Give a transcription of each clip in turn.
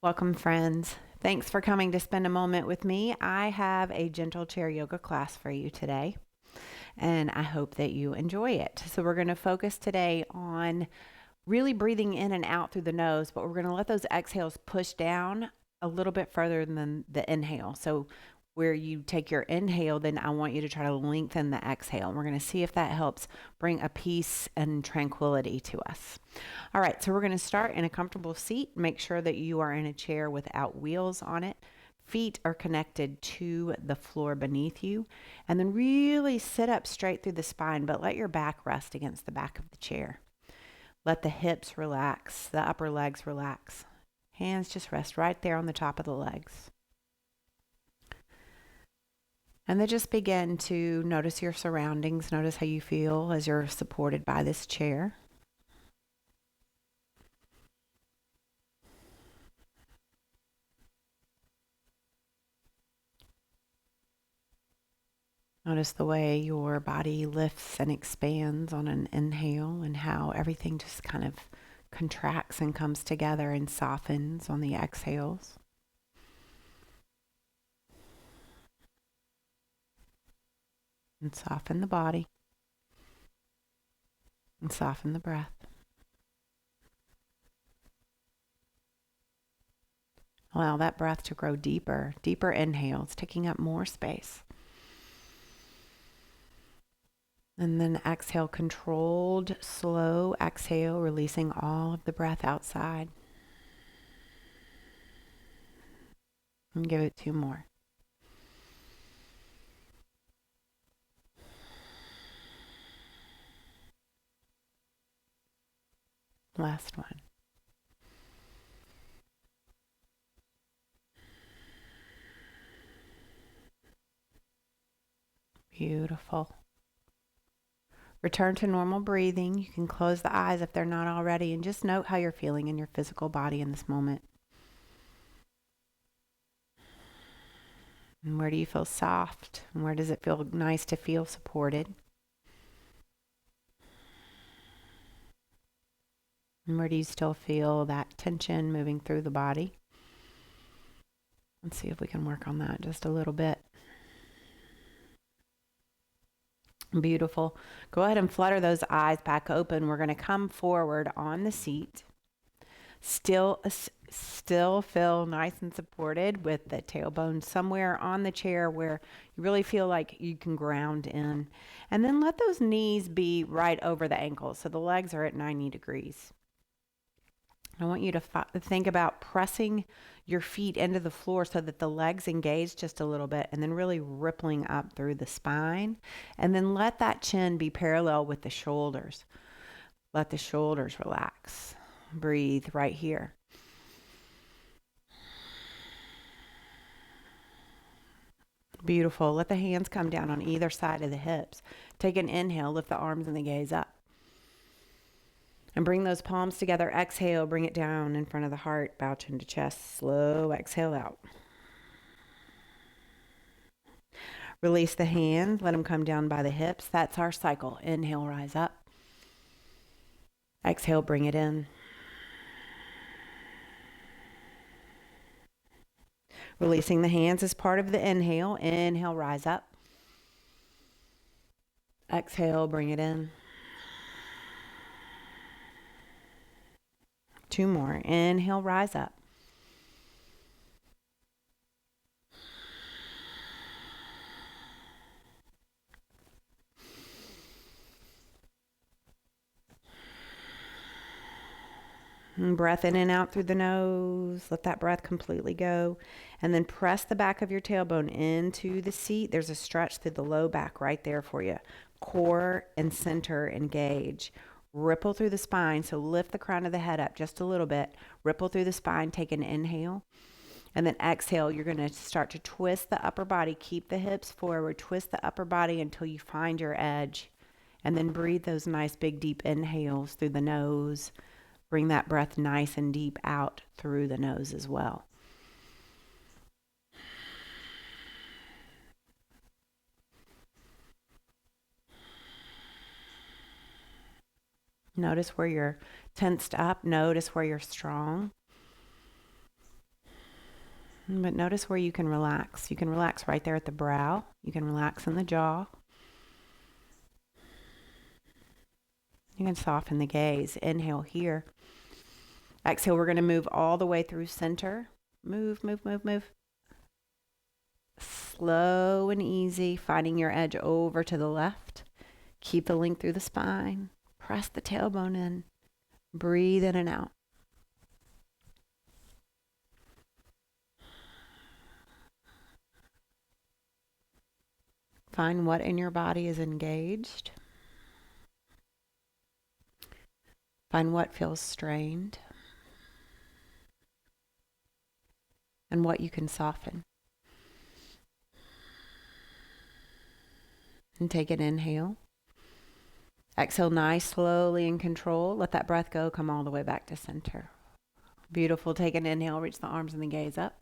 Welcome, friends. Thanks for coming to spend a moment with me. I have a gentle chair yoga class for you today, and I hope that you enjoy it. So, we're going to focus today on really breathing in and out through the nose, but we're going to let those exhales push down a little bit further than the inhale. So, where you take your inhale, then I want you to try to lengthen the exhale. And we're going to see if that helps bring a peace and tranquility to us. All right, so we're going to start in a comfortable seat. Make sure that you are in a chair without wheels on it. Feet are connected to the floor beneath you. And then really sit up straight through the spine, but let your back rest against the back of the chair. Let the hips relax, the upper legs relax. Hands just rest right there on the top of the legs. And then just begin to notice your surroundings. Notice how you feel as you're supported by this chair. Notice the way your body lifts and expands on an inhale and how everything just kind of contracts and comes together and softens on the exhales. And soften the body and soften the breath. Allow that breath to grow deeper, deeper inhales, taking up more space. And then exhale, controlled, slow exhale, releasing all of the breath outside. And give it 2 more. Last one. Beautiful. Return to normal breathing. You can close the eyes if they're not already, and just note how you're feeling in your physical body in this moment. And where do you feel soft? And where does it feel nice to feel supported? And where do you still feel that tension moving through the body? Let's see if we can work on that just a little bit. Beautiful. Go ahead and flutter those eyes back open. We're going to come forward on the seat. Still feel nice and supported with the tailbone somewhere on the chair where you really feel like you can ground in. And then let those knees be right over the ankles. So the legs are at 90 degrees. I want you to think about pressing your feet into the floor so that the legs engage just a little bit, and then really rippling up through the spine. And then let that chin be parallel with the shoulders. Let the shoulders relax. Breathe right here. Beautiful. Let the hands come down on either side of the hips. Take an inhale, lift the arms and the gaze up. And bring those palms together. Exhale, bring it down in front of the heart. Bow chin to chest. Slow exhale out. Release the hands. Let them come down by the hips. That's our cycle. Inhale, rise up. Exhale, bring it in. Releasing the hands is part of the inhale. Inhale, rise up. Exhale, bring it in. 2 more. Inhale, rise up. And breath in and out through the nose. Let that breath completely go. And then press the back of your tailbone into the seat. There's a stretch through the low back right there for you. Core and center engage. Ripple through the spine. So lift the crown of the head up just a little bit. Ripple through the spine. Take an inhale. And then exhale, you're going to start to twist the upper body. Keep the hips forward. Twist the upper body until you find your edge. And then breathe those nice big deep inhales through the nose. Bring that breath nice and deep out through the nose as well. Notice where you're tensed up. Notice where you're strong. But notice where you can relax. You can relax right there at the brow. You can relax in the jaw. You can soften the gaze. Inhale here. Exhale, we're going to move all the way through center. Move, move, move, move. Slow and easy, finding your edge over to the left. Keep the length through the spine. Press the tailbone in. Breathe in and out. Find what in your body is engaged. Find what feels strained. And what you can soften. And take an inhale. Exhale nice, slowly in control. Let that breath go. Come all the way back to center. Beautiful. Take an inhale. Reach the arms and the gaze up.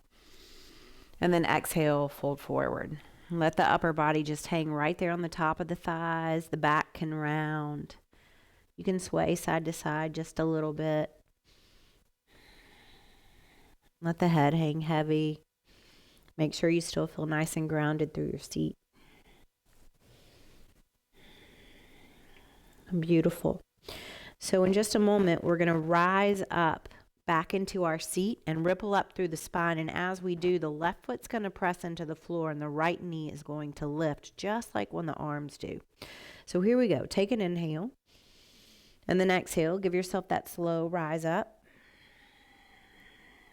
And then exhale, fold forward. Let the upper body just hang right there on the top of the thighs. The back can round. You can sway side to side just a little bit. Let the head hang heavy. Make sure you still feel nice and grounded through your seat. Beautiful. So in just a moment, we're going to rise up back into our seat and ripple up through the spine. And as we do, the left foot's going to press into the floor and the right knee is going to lift, just like when the arms do. So here we go. Take an inhale. And then exhale. Give yourself that slow rise up.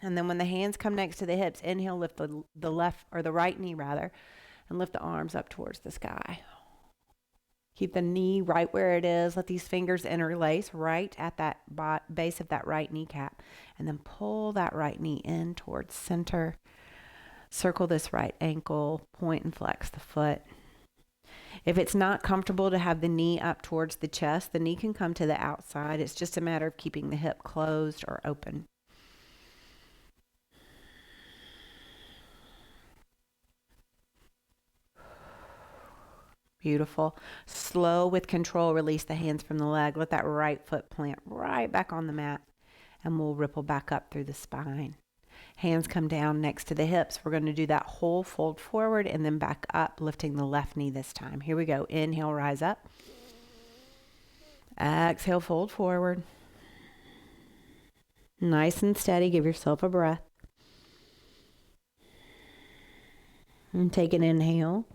And then when the hands come next to the hips, inhale, lift the left, or the right knee rather, and lift the arms up towards the sky. Keep the knee right where it is. Let these fingers interlace right at that base of that right kneecap. And then pull that right knee in towards center. Circle this right ankle. Point and flex the foot. If it's not comfortable to have the knee up towards the chest, the knee can come to the outside. It's just a matter of keeping the hip closed or open. Beautiful. Slow with control, release the hands from the leg. Let that right foot plant right back on the mat. And we'll ripple back up through the spine. Hands come down next to the hips. We're going to do that whole fold forward and then back up, lifting the left knee this time. Here we go. Inhale, rise up. Exhale, fold forward. Nice and steady. Give yourself a breath. And take an inhale.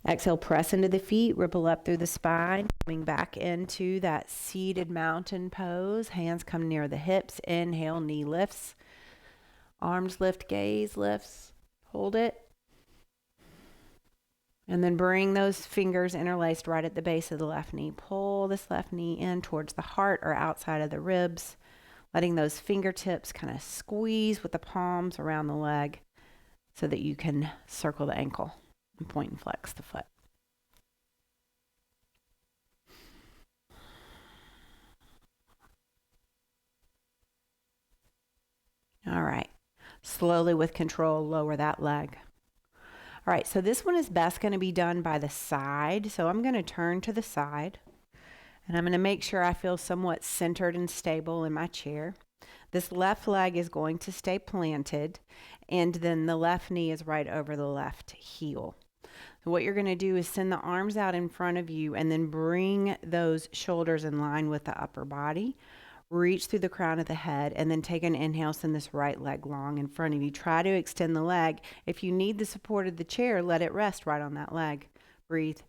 Exhale, press into the feet, ripple up through the spine, coming back into that seated mountain pose. Hands come near the hips. Inhale, knee lifts. Arms lift, gaze lifts. Hold it. And then bring those fingers interlaced right at the base of the left knee. Pull this left knee in towards the heart or outside of the ribs, letting those fingertips kind of squeeze with the palms around the leg so that you can circle the ankle. And point and flex the foot. All right. Slowly with control, lower that leg. All right, so this one is best going to be done by the side. So I'm going to turn to the side and I'm going to make sure I feel somewhat centered and stable in my chair. This left leg is going to stay planted and then the left knee is right over the left heel. So what you're going to do is send the arms out in front of you and then bring those shoulders in line with the upper body. Reach through the crown of the head and then take an inhale, send this right leg long in front of you. Try to extend the leg. If you need the support of the chair, let it rest right on that leg. Breathe.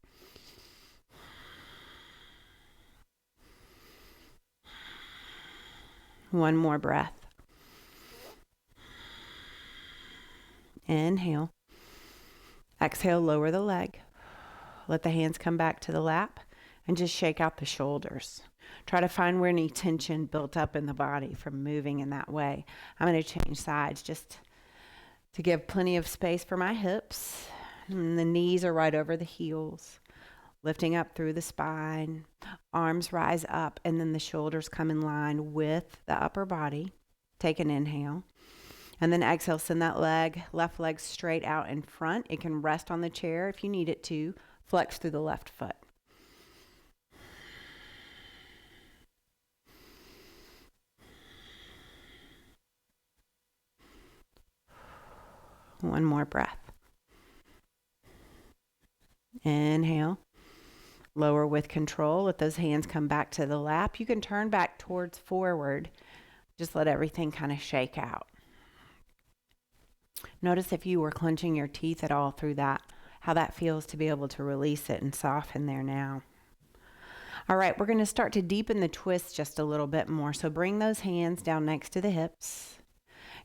One more breath. Inhale. Exhale, lower the leg. Let the hands come back to the lap and just shake out the shoulders. Try to find where any tension built up in the body from moving in that way. I'm going to change sides just to give plenty of space for my hips. And the knees are right over the heels. Lifting up through the spine. Arms rise up and then the shoulders come in line with the upper body. Take an inhale. And then exhale, send that left leg straight out in front. It can rest on the chair if you need it to. Flex through the left foot. One more breath. Inhale. Lower with control. Let those hands come back to the lap. You can turn back towards forward. Just let everything kind of shake out. Notice if you were clenching your teeth at all through that, how that feels to be able to release it and soften there now. All right, we're going to start to deepen the twist just a little bit more. So bring those hands down next to the hips.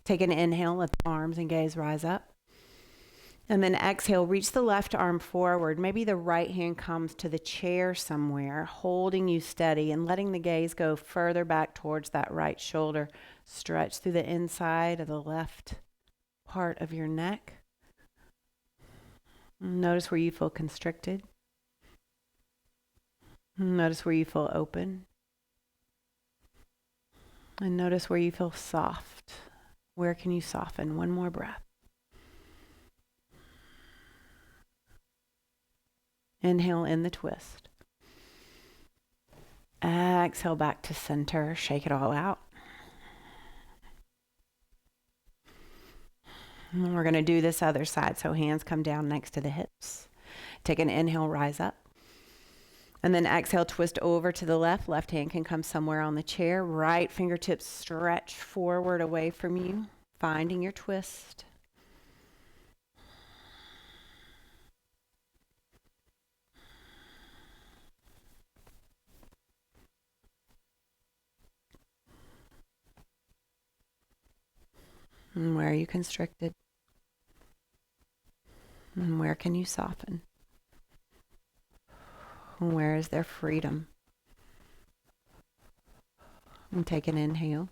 Take an inhale, let the arms and gaze rise up. And then exhale, reach the left arm forward. Maybe the right hand comes to the chair somewhere, holding you steady and letting the gaze go further back towards that right shoulder. Stretch through the inside of the left part of your neck. Notice where you feel constricted. Notice where you feel open. And notice where you feel soft. Where can you soften? One more breath. Inhale in the twist. Exhale back to center. Shake it all out. And we're going to do this other side. So hands come down next to the hips. Take an inhale, rise up. And then exhale, twist over to the left. Left hand can come somewhere on the chair. Right fingertips stretch forward away from you, finding your twist. And where are you constricted? And where can you soften? And where is there freedom? And take an inhale.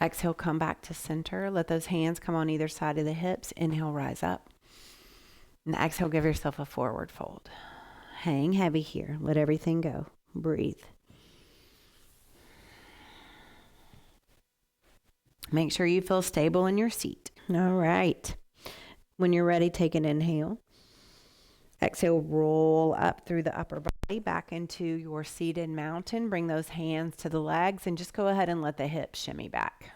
Exhale, come back to center. Let those hands come on either side of the hips. Inhale, rise up. And exhale, give yourself a forward fold. Hang heavy here. Let everything go. Breathe. Make sure you feel stable in your seat. All right. When you're ready, take an inhale. Exhale, roll up through the upper body back into your seated mountain. Bring those hands to the legs and just go ahead and let the hips shimmy back.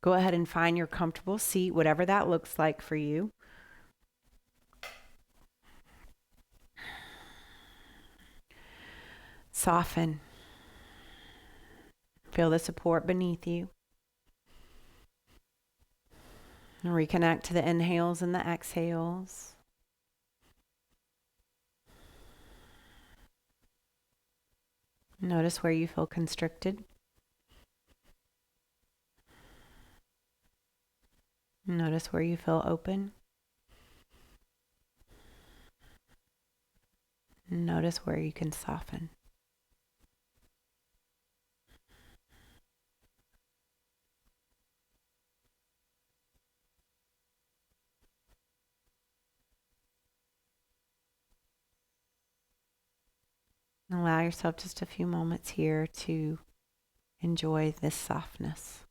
Go ahead and find your comfortable seat, whatever that looks like for you. Soften. Feel the support beneath you. And reconnect to the inhales and the exhales. Notice where you feel constricted. Notice where you feel open. Notice where you can soften. Allow yourself just a few moments here to enjoy this softness.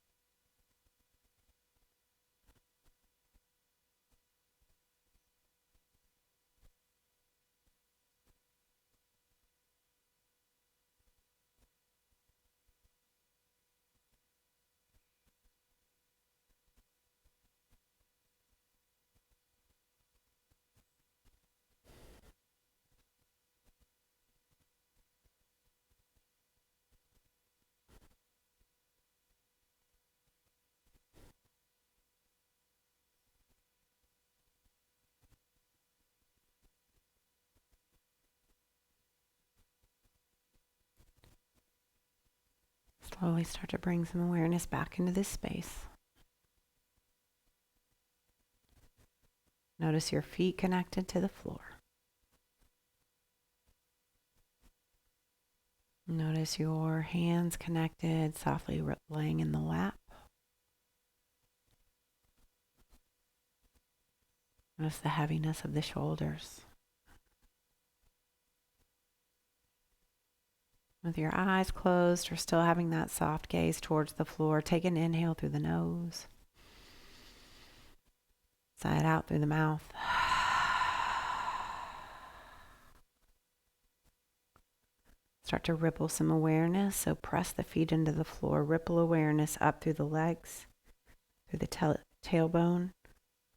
Slowly start to bring some awareness back into this space. Notice your feet connected to the floor. Notice your hands connected, softly laying in the lap. Notice the heaviness of the shoulders. With your eyes closed or still having that soft gaze towards the floor, take an inhale through the nose. Sigh it out through the mouth. Start to ripple some awareness, so press the feet into the floor. Ripple awareness up through the legs, through the tailbone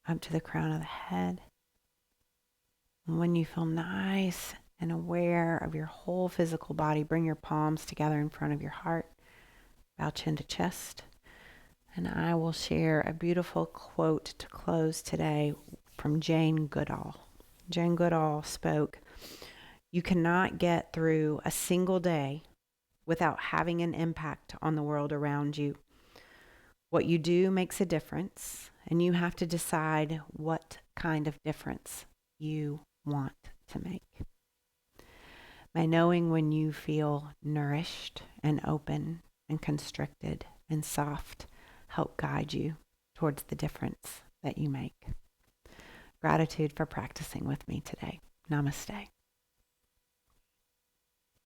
up to the crown of the head. And when you feel nice and aware of your whole physical body, bring your palms together in front of your heart, bow chin to chest. And I will share a beautiful quote to close today from Jane Goodall. Jane Goodall spoke, "You cannot get through a single day without having an impact on the world around you. What you do makes a difference, and you have to decide what kind of difference you want to make." By knowing when you feel nourished and open and constricted and soft, help guide you towards the difference that you make. Gratitude for practicing with me today. Namaste.